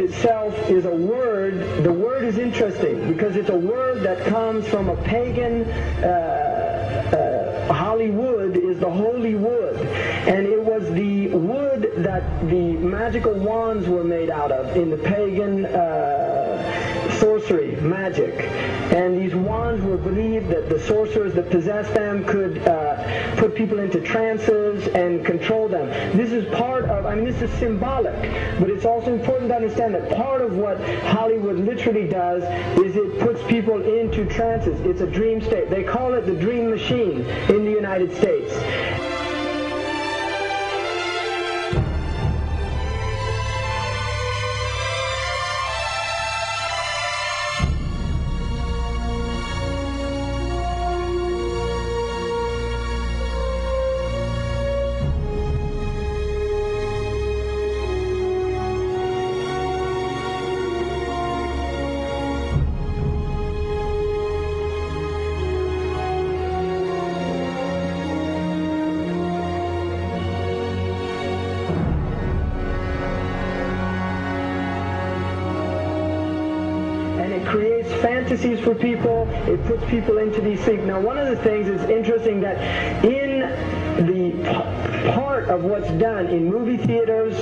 Hollywood itself is a word. The word is interesting because it's a word that comes from a pagan. Hollywood is the holy wood, and it was the wood that the magical wands were made out of in the pagan sorcery, magic. And these wands were believed that the sorcerers that possessed them could put people into trances and control them. This is part of, I mean, this is symbolic, but it's also important to understand that part of what Hollywood literally does is it puts people into trances. It's a dream state. They call it the dream machine in the United States. Creates fantasies for people. It puts people into these things. Now, one of the things is interesting that in the part of what's done in movie theaters,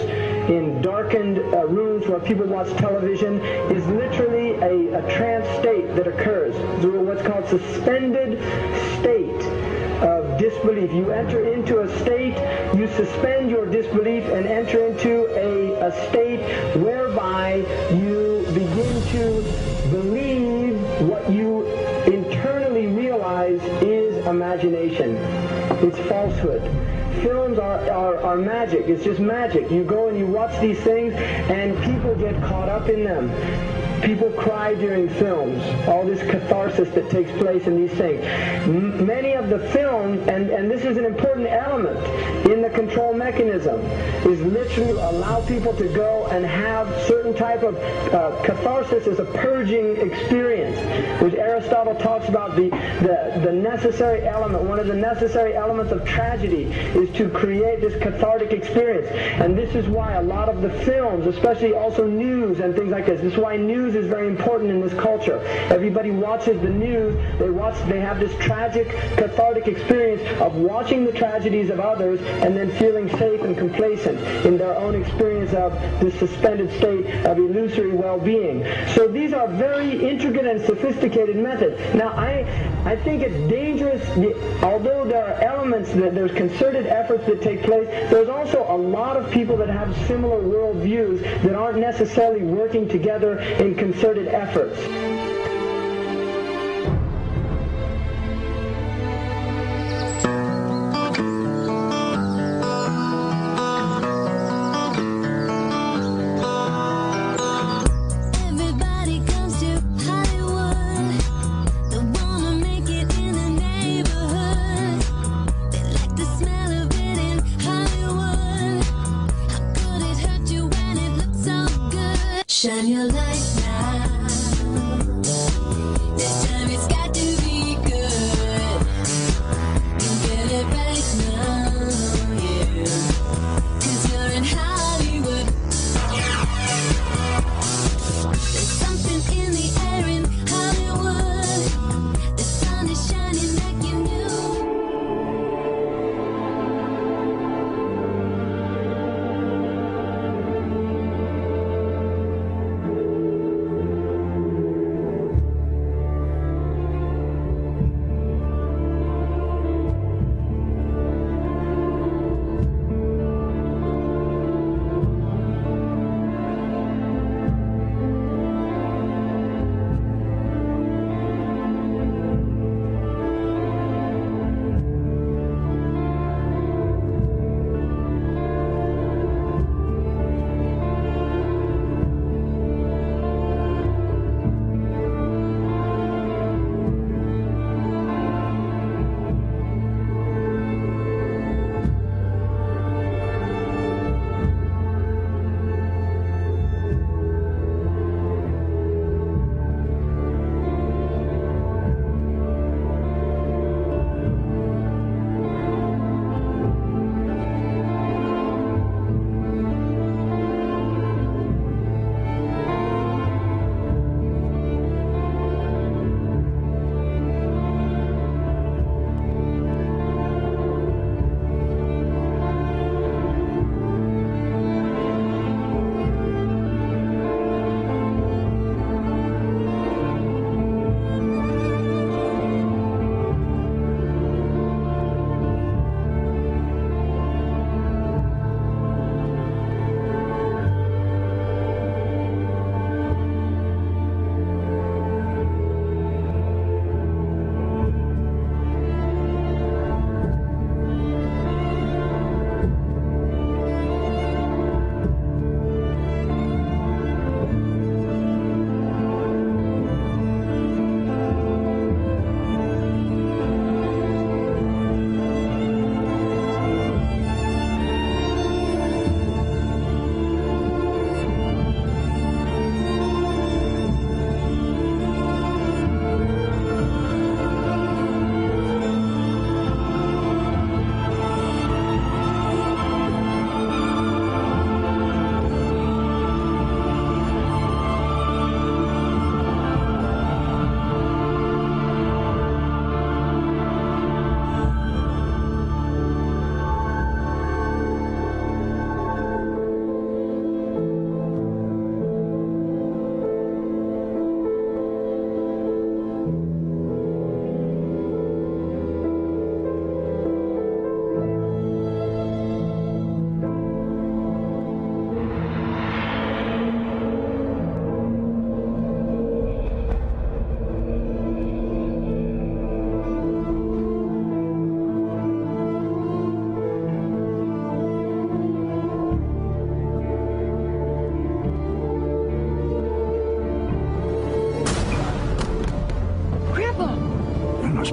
in darkened rooms where people watch television, is literally a trance state that occurs. What's called suspended state of disbelief. You enter into a state, you suspend your disbelief and enter into a state whereby you begin to believe what you internally realize is imagination. It's falsehood. Films are magic. It's just magic. You go and you watch these things and people get caught up in them. People cry during films, all this catharsis that takes place in these things. Many of the films, and this is an important element in the control mechanism, is literally allow people to go and have certain type of catharsis as a purging experience, which Aristotle talks about the necessary element. One of the necessary elements of tragedy is to create this cathartic experience. And this is why a lot of the films, especially also news and things like this is why news is very important in this culture. Everybody watches the news. They have this tragic, cathartic experience of watching the tragedies of others and then feeling safe and complacent in their own experience of this suspended state of illusory well-being. So these are very intricate and sophisticated methods. Now, I think it's dangerous, although there are elements, there's concerted efforts that take place, there's also a lot of people that have similar worldviews that aren't necessarily working together in concerted efforts. Shine your light now.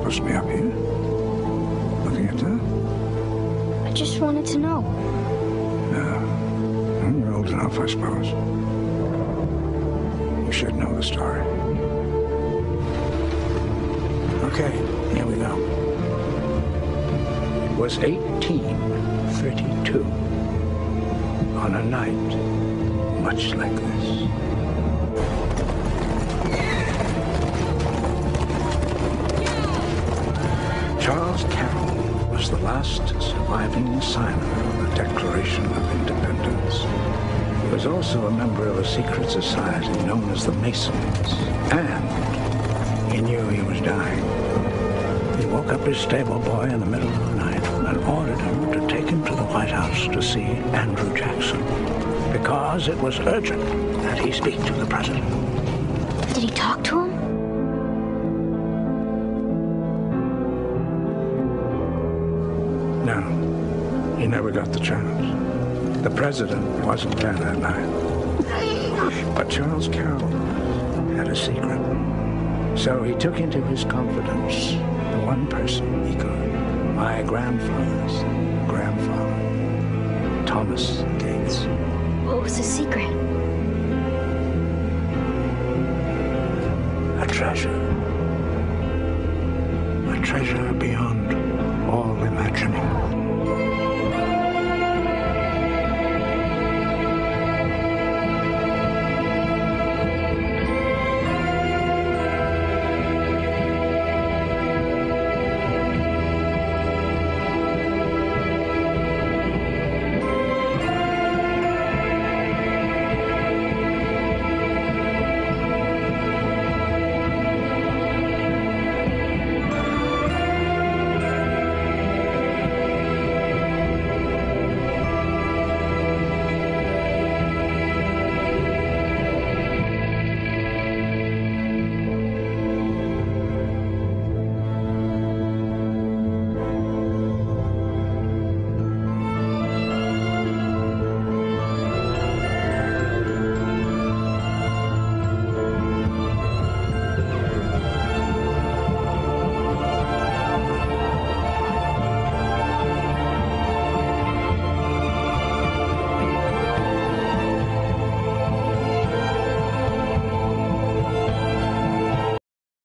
supposed to be up here, looking at that. I just wanted to know. No. Well, you're old enough, I suppose. You should know the story. Okay, here we go. It was 1832, on a night much like this. Charles Carroll was the last surviving signer of the Declaration of Independence. He was also a member of a secret society known as the Masons, and he knew he was dying. He woke up his stable boy in the middle of the night and ordered him to take him to the White House to see Andrew Jackson, because it was urgent that he speak to the president. Did he talk to him? No, he never got the chance. The president wasn't there that night. But Charles Carroll had a secret. So he took into his confidence the one person he could. My grandfather's grandfather, Thomas Gates. What was his secret? A treasure. A treasure beyond all imagining.